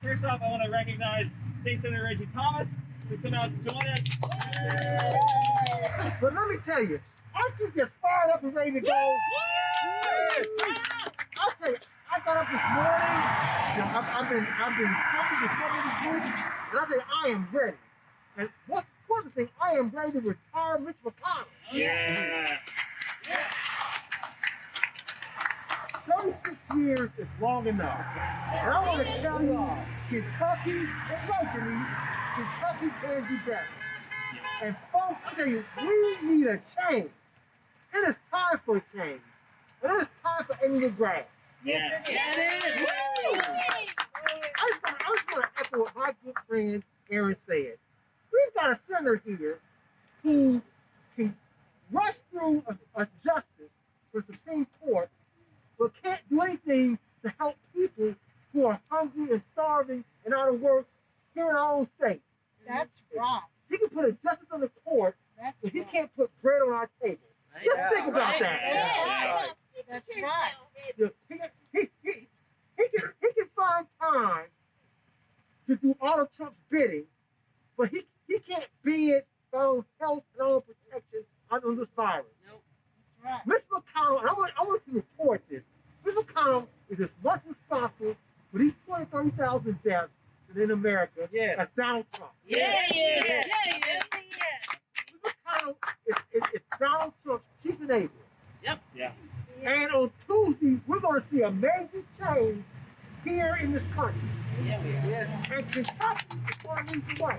First off, I want to recognize State Senator Reggie Thomas, who's come out to join us. But let me tell you, aren't you just fired up and ready to go? I'll tell you, I got up this morning. You know, I've been talking to some of this group, and I tell you, I am ready. And what's the important thing? I am ready to retire Mitch McConnell. Yeah. 36 years is long enough. And I want to tell you, Kentucky, that's right, Denise, Kentucky can do better. And folks, I tell you, we need a change. It is time for a change. It is time for ending the grass. Yes. I just want to echo what my good friend Aaron said. We've got a senator here who can rush through a justice for the Supreme Court, but can't do anything to help people who are hungry and starving and out of work here in our own state. That's right. He can put a justice on the court, but he can't put bread on our table. Just think about that. That's right. He can find time to do all of Trump's bidding, but he can't bid for our own health and our own protection on this virus. Nope. That's right. Mitch McConnell, and I want to report this. Mitch McConnell is as much responsible for these 20,000 to 30,000 deaths in America as Donald Trump. Mitch McConnell is Donald Trump's chief enabler. Yep. Yeah. And on Tuesday, we're going to see a major change here in this country. Yeah, we are. Yes. And Kentucky is going to lead the way.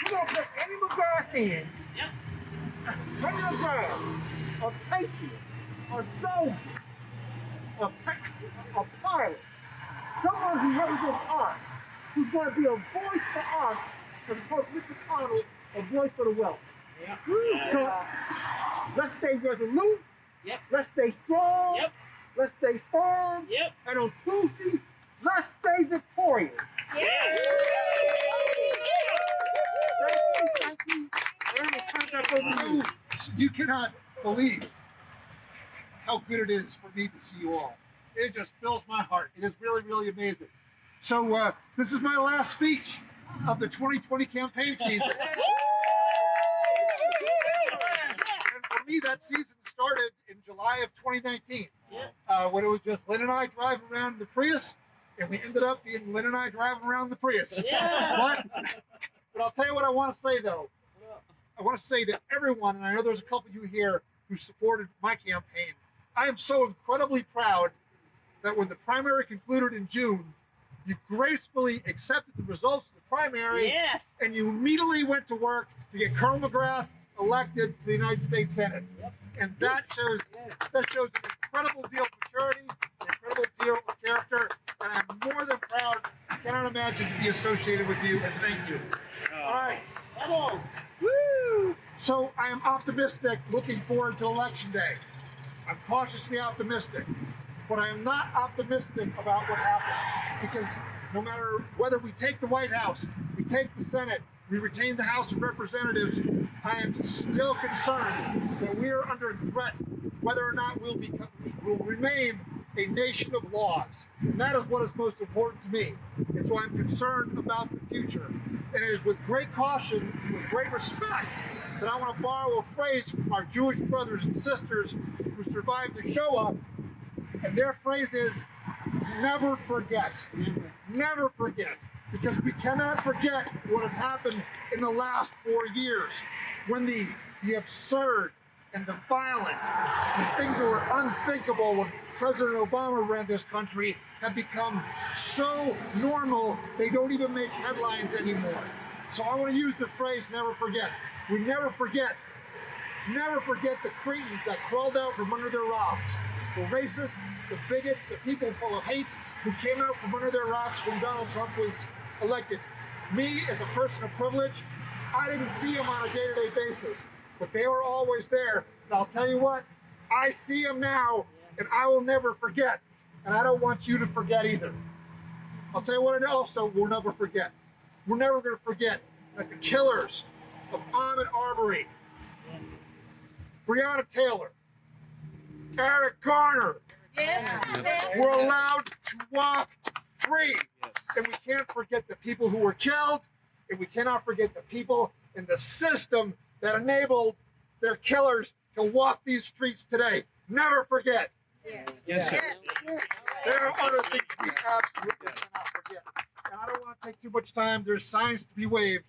We're going to put Eddie McGrath in. Yep. Eddie McGrath, a patriot, a soldier, a pilot, someone who represents us, who's going to be a voice for us, as opposed to Mr. McConnell, a voice for the wealthy. Yep. So let's stay resolute. Yep. Let's stay strong. Yep. Let's stay firm. Yep. And on Tuesday, let's stay victorious. Thank you. And we'll turn it back over to you. You cannot believe how good it is for me to see you all. It just fills my heart. It is really, really amazing. So this is my last speech of the 2020 campaign season. And for me, that season started in July of 2019, when it was just Lynn and I driving around the Prius, and we ended up being Lynn and I driving around the Prius. But I'll tell you what I want to say, though. I want to say to everyone, and I know there's a couple of you here who supported my campaign, I am so incredibly proud that when the primary concluded in June, you gracefully accepted the results of the primary, and you immediately went to work to get Colonel McGrath elected to the United States Senate. And that shows an incredible deal of maturity, an incredible deal of character, and I'm more than proud. I cannot imagine to be associated with you, and thank you. All right. Woo! So I am optimistic, looking forward to Election Day. I'm cautiously optimistic, but I am not optimistic about what happens, because no matter whether we take the White House, we take the Senate, we retain the House of Representatives, I am still concerned that we are under threat, whether or not we'll remain a nation of laws. And that is what is most important to me. And so I'm concerned about the future. And it is with great caution, with great respect, that I want to borrow a phrase from our Jewish brothers and sisters who survived the Shoah. And their phrase is, never forget. Never forget. Because we cannot forget what had happened in the last 4 years, when the absurd and the violent, the things that were unthinkable when President Obama ran this country have become so normal they don't even make headlines anymore. So I want to use the phrase, never forget. We never forget the cretins that crawled out from under their rocks, the racists, the bigots, the people full of hate who came out from under their rocks when Donald Trump was elected. Me, as a person of privilege, I didn't see them on a day-to-day basis, but they were always there. And I'll tell you what, I see them now, and I will never forget. And I don't want you to forget either. I'll tell you what I also will never forget. We're never going to forget that the killers of Ahmaud Arbery, Breonna Taylor, Eric Garner, Yeah. We're allowed to walk free. And we can't forget the people who were killed, and we cannot forget the people in the system that enabled their killers to walk these streets today. Never forget. Yes, sir. There are other things we absolutely cannot forget. And I don't want to take too much time. There's signs to be waved.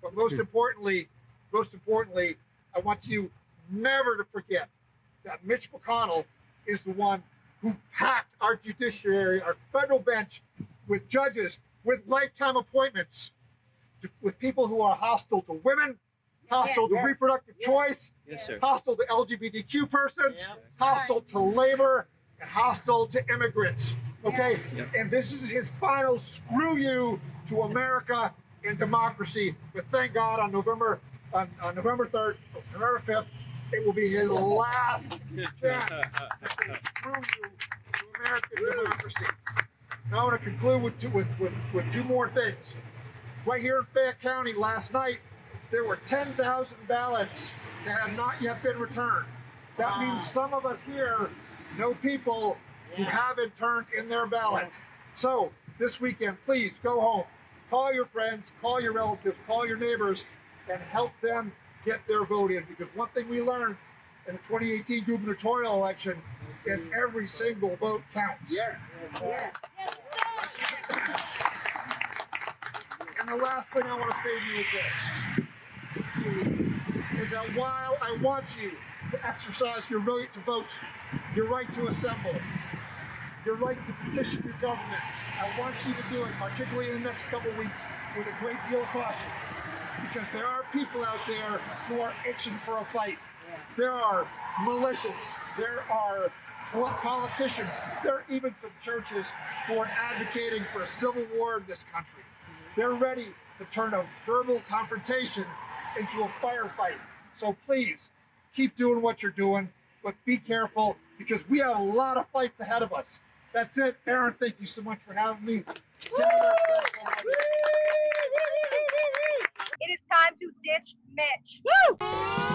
But most importantly, I want you never to forget that Mitch McConnell is the one who packed our judiciary, our federal bench, with judges with lifetime appointments, with people who are hostile to women, hostile to reproductive choice, Yes, sir. hostile to LGBTQ persons, hostile to labor, and hostile to immigrants. Okay? Yep. And this is his final screw you to America and democracy. But thank God on November 3rd, November 5th, it will be his last chance to say screw you to American democracy. Now I want to conclude with two more things. Right here in Fayette County last night, there were 10,000 ballots that have not yet been returned. That means some of us here know people who haven't turned in their ballots. So this weekend, please go home, call your friends, call your relatives, call your neighbors, and help them get their vote in. Because one thing we learned in the 2018 gubernatorial election is every single vote counts. And the last thing I want to say to you is this, is that while I want you to exercise your right to vote, your right to assemble, your right to petition your government, I want you to do it, particularly in the next couple of weeks, with a great deal of caution. Because there are people out there who are itching for a fight. There are militias, there are politicians, there are even some churches who are advocating for a civil war in this country. They're ready to turn a verbal confrontation into a firefight. So please, keep doing what you're doing, but be careful because we have a lot of fights ahead of us. That's it. Aaron, thank you so much for having me. Senator, thanks so much. It is time to ditch Mitch. Woo!